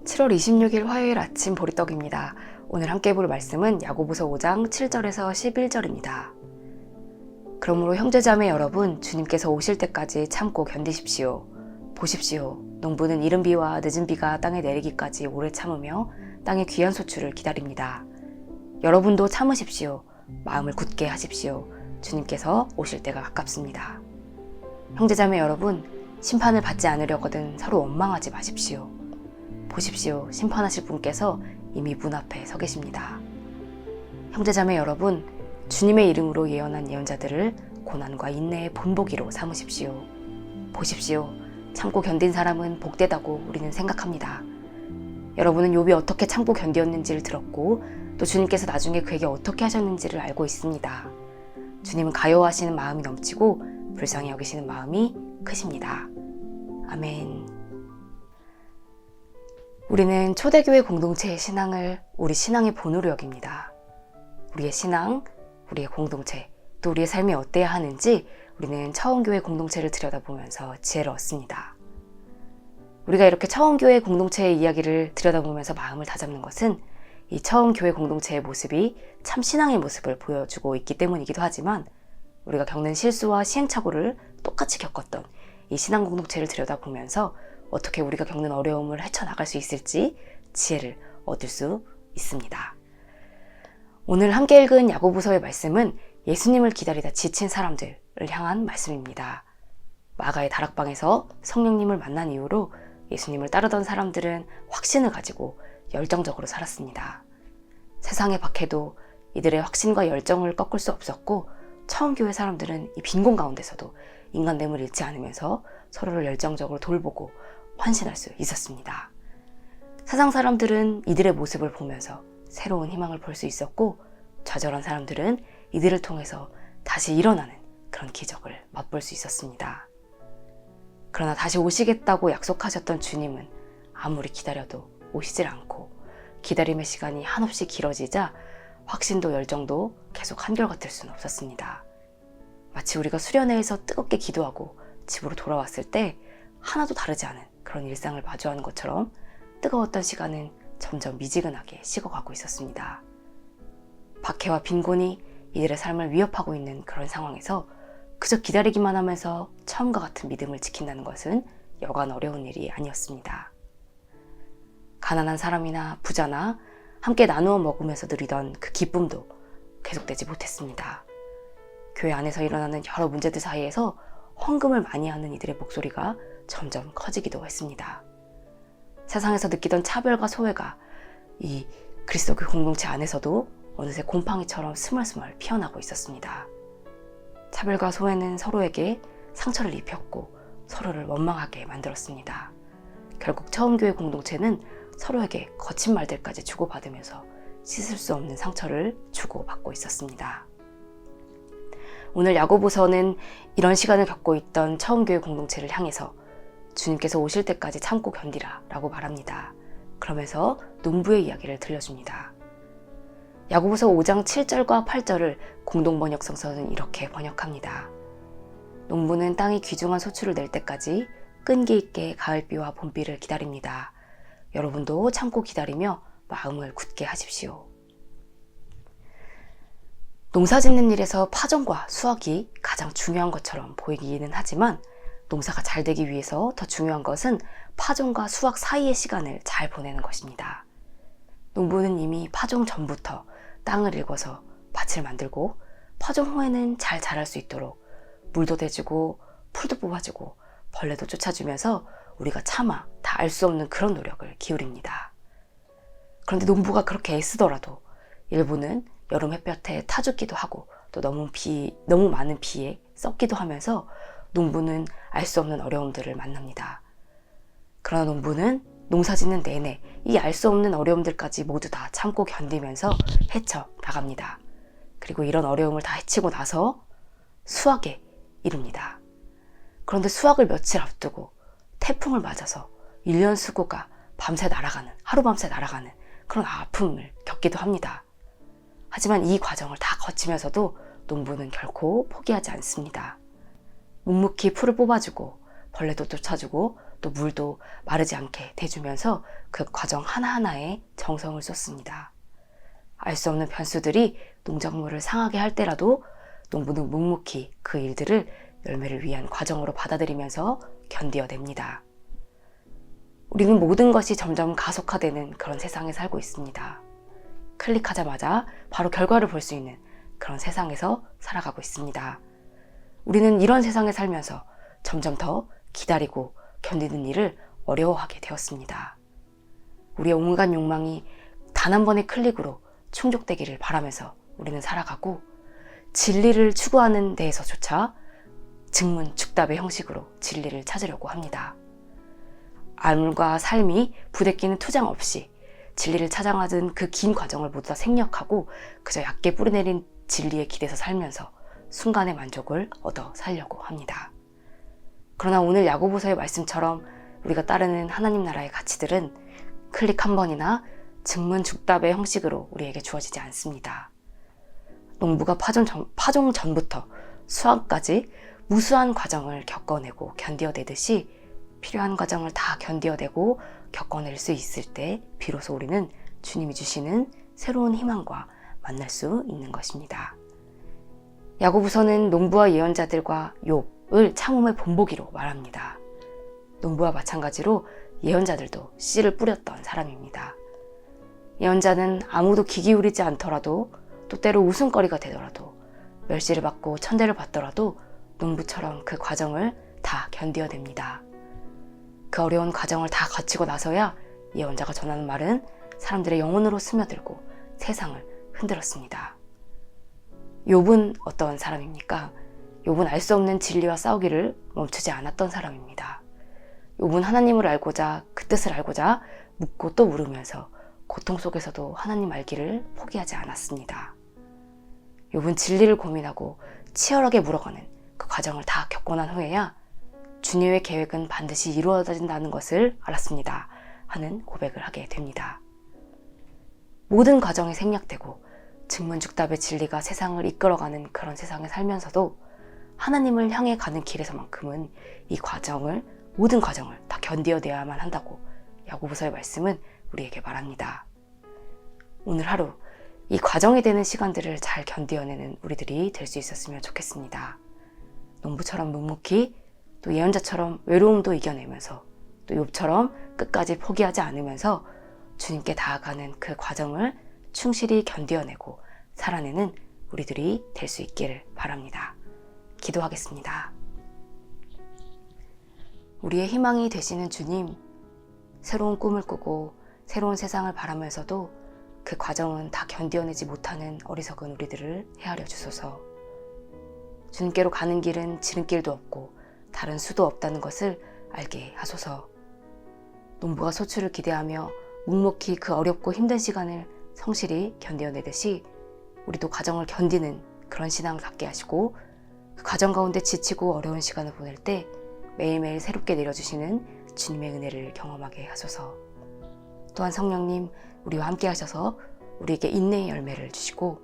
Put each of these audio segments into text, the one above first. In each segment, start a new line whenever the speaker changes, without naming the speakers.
7월 26일 화요일 아침 보리떡입니다. 오늘 함께 볼 말씀은 야고보서 5장 7절에서 11절입니다. 그러므로 형제자매 여러분, 주님께서 오실 때까지 참고 견디십시오. 보십시오. 농부는 이른 비와 늦은 비가 땅에 내리기까지 오래 참으며 땅의 귀한 소출을 기다립니다. 여러분도 참으십시오. 마음을 굳게 하십시오. 주님께서 오실 때가 가깝습니다. 형제자매 여러분, 심판을 받지 않으려거든 서로 원망하지 마십시오. 보십시오. 심판하실 분께서 이미 문 앞에 서 계십니다. 형제자매 여러분, 주님의 이름으로 예언한 예언자들을 고난과 인내의 본보기로 삼으십시오. 보십시오. 참고 견딘 사람은 복되다고 우리는 생각합니다. 여러분은 욥이 어떻게 참고 견디었는지를 들었고 또 주님께서 나중에 그에게 어떻게 하셨는지를 알고 있습니다. 주님은 가여워하시는 마음이 넘치고 불쌍히 여기시는 마음이 크십니다. 아멘. 우리는 초대교회 공동체의 신앙을 우리 신앙의 본으로 여깁니다. 우리의 신앙, 우리의 공동체, 또 우리의 삶이 어때야 하는지 우리는 처음 교회 공동체를 들여다보면서 지혜를 얻습니다. 우리가 이렇게 처음 교회 공동체의 이야기를 들여다보면서 마음을 다잡는 것은 이 처음 교회 공동체의 모습이 참 신앙의 모습을 보여주고 있기 때문이기도 하지만 우리가 겪는 실수와 시행착오를 똑같이 겪었던 이 신앙 공동체를 들여다보면서 어떻게 우리가 겪는 어려움을 헤쳐나갈 수 있을지 지혜를 얻을 수 있습니다. 오늘 함께 읽은 야고보서의 말씀은 예수님을 기다리다 지친 사람들을 향한 말씀입니다. 마가의 다락방에서 성령님을 만난 이후로 예수님을 따르던 사람들은 확신을 가지고 열정적으로 살았습니다. 세상의 박해도 이들의 확신과 열정을 꺾을 수 없었고 처음 교회 사람들은 이 빈곤 가운데서도 인간됨을 잃지 않으면서 서로를 열정적으로 돌보고 헌신할 수 있었습니다. 세상 사람들은 이들의 모습을 보면서 새로운 희망을 볼 수 있었고 좌절한 사람들은 이들을 통해서 다시 일어나는 그런 기적을 맛볼 수 있었습니다. 그러나 다시 오시겠다고 약속하셨던 주님은 아무리 기다려도 오시질 않고 기다림의 시간이 한없이 길어지자 확신도 열정도 계속 한결같을 수는 없었습니다. 마치 우리가 수련회에서 뜨겁게 기도하고 집으로 돌아왔을 때 하나도 다르지 않은 그런 일상을 마주하는 것처럼 뜨거웠던 시간은 점점 미지근하게 식어가고 있었습니다. 박해와 빈곤이 이들의 삶을 위협하고 있는 그런 상황에서 그저 기다리기만 하면서 처음과 같은 믿음을 지킨다는 것은 여간 어려운 일이 아니었습니다. 가난한 사람이나 부자나 함께 나누어 먹으면서 누리던 그 기쁨도 계속되지 못했습니다. 교회 안에서 일어나는 여러 문제들 사이에서 헌금을 많이 하는 이들의 목소리가 점점 커지기도 했습니다. 세상에서 느끼던 차별과 소외가 이 그리스도교 공동체 안에서도 어느새 곰팡이처럼 스멀스멀 피어나고 있었습니다. 차별과 소외는 서로에게 상처를 입혔고 서로를 원망하게 만들었습니다. 결국 처음 교회 공동체는 서로에게 거친 말들까지 주고받으면서 씻을 수 없는 상처를 주고받고 있었습니다. 오늘 야고보서는 이런 시간을 겪고 있던 처음 교회 공동체를 향해서 주님께서 오실 때까지 참고 견디라 라고 말합니다. 그러면서 농부의 이야기를 들려줍니다. 야고보서 5장 7절과 8절을 공동번역성서는 이렇게 번역합니다. 농부는 땅이 귀중한 소출을 낼 때까지 끈기 있게 가을비와 봄비를 기다립니다. 여러분도 참고 기다리며 마음을 굳게 하십시오. 농사 짓는 일에서 파종과 수확이 가장 중요한 것처럼 보이기는 하지만 농사가 잘 되기 위해서 더 중요한 것은 파종과 수확 사이의 시간을 잘 보내는 것입니다. 농부는 이미 파종 전부터 땅을 일궈서 밭을 만들고 파종 후에는 잘 자랄 수 있도록 물도 대주고 풀도 뽑아주고 벌레도 쫓아주면서 우리가 차마 다 알 수 없는 그런 노력을 기울입니다. 그런데 농부가 그렇게 애쓰더라도 일부는 여름 햇볕에 타 죽기도 하고 또 너무 많은 비에 썩기도 하면서 농부는 알 수 없는 어려움들을 만납니다. 그러나 농부는 농사 짓는 내내 이 알 수 없는 어려움들까지 모두 다 참고 견디면서 헤쳐나갑니다. 그리고 이런 어려움을 다 헤치고 나서 수확에 이릅니다. 그런데 수확을 며칠 앞두고 태풍을 맞아서 1년 수고가 밤새 날아가는, 하루밤새 날아가는 그런 아픔을 겪기도 합니다. 하지만 이 과정을 다 거치면서도 농부는 결코 포기하지 않습니다. 묵묵히 풀을 뽑아주고 벌레도 쫓아주고 또 물도 마르지 않게 대주면서 그 과정 하나하나에 정성을 쏟습니다. 알 수 없는 변수들이 농작물을 상하게 할 때라도 농부는 묵묵히 그 일들을 열매를 위한 과정으로 받아들이면서 견디어냅니다. 우리는 모든 것이 점점 가속화되는 그런 세상에 살고 있습니다. 클릭하자마자 바로 결과를 볼 수 있는 그런 세상에서 살아가고 있습니다. 우리는 이런 세상에 살면서 점점 더 기다리고 견디는 일을 어려워하게 되었습니다. 우리의 온갖 욕망이 단 한 번의 클릭으로 충족되기를 바라면서 우리는 살아가고 진리를 추구하는 데에서조차 증문즉답의 형식으로 진리를 찾으려고 합니다. 암과 삶이 부대끼는 투정 없이 진리를 찾아가는 그 긴 과정을 모두 다 생략하고 그저 얕게 뿌리내린 진리에 기대서 살면서 순간의 만족을 얻어 살려고 합니다. 그러나 오늘 야고보서의 말씀처럼 우리가 따르는 하나님 나라의 가치들은 클릭 한 번이나 증문즉답의 형식으로 우리에게 주어지지 않습니다. 농부가 파종 전부터 수확까지 무수한 과정을 겪어내고 견디어내듯이 필요한 과정을 다 견디어내고 겪어낼 수 있을 때 비로소 우리는 주님이 주시는 새로운 희망과 만날 수 있는 것입니다. 야고보서는 농부와 예언자들과 욥을 참음의 본보기로 말합니다. 농부와 마찬가지로 예언자들도 씨를 뿌렸던 사람입니다. 예언자는 아무도 귀 기울이지 않더라도 또 때로 웃음거리가 되더라도 멸시를 받고 천대를 받더라도 농부처럼 그 과정을 다 견디어냅니다. 그 어려운 과정을 다 거치고 나서야 예언자가 전하는 말은 사람들의 영혼으로 스며들고 세상을 흔들었습니다. 욥은 어떤 사람입니까? 욥은 알 수 없는 진리와 싸우기를 멈추지 않았던 사람입니다. 욥은 하나님을 알고자 그 뜻을 알고자 묻고 또 물으면서 고통 속에서도 하나님 알기를 포기하지 않았습니다. 욥은 진리를 고민하고 치열하게 물어가는 그 과정을 다 겪고 난 후에야 주님의 계획은 반드시 이루어진다는 것을 알았습니다 하는 고백을 하게 됩니다. 모든 과정이 생략되고 증문즉답의 진리가 세상을 이끌어가는 그런 세상에 살면서도 하나님을 향해 가는 길에서만큼은 이 과정을, 모든 과정을 다 견디어내야만 한다고 야고보서의 말씀은 우리에게 말합니다. 오늘 하루 이 과정이 되는 시간들을 잘 견디어내는 우리들이 될 수 있었으면 좋겠습니다. 농부처럼 묵묵히 또 예언자처럼 외로움도 이겨내면서 또 욥처럼 끝까지 포기하지 않으면서 주님께 나아가는 그 과정을 충실히 견디어내고 살아내는 우리들이 될 수 있기를 바랍니다. 기도하겠습니다. 우리의 희망이 되시는 주님, 새로운 꿈을 꾸고 새로운 세상을 바라면서도 그 과정은 다 견디어내지 못하는 어리석은 우리들을 헤아려 주소서. 주님께로 가는 길은 지름길도 없고 다른 수도 없다는 것을 알게 하소서. 농부가 소출을 기대하며 묵묵히 그 어렵고 힘든 시간을 성실히 견뎌내듯이 우리도 과정을 견디는 그런 신앙을 갖게 하시고 그 과정 가운데 지치고 어려운 시간을 보낼 때 매일매일 새롭게 내려주시는 주님의 은혜를 경험하게 하소서. 또한 성령님, 우리와 함께 하셔서 우리에게 인내의 열매를 주시고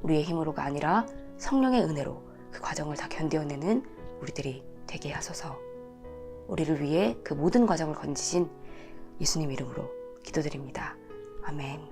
우리의 힘으로가 아니라 성령의 은혜로 그 과정을 다 견뎌내는 우리들이 되게 하소서. 우리를 위해 그 모든 과정을 건지신 예수님 이름으로 기도드립니다. 아멘.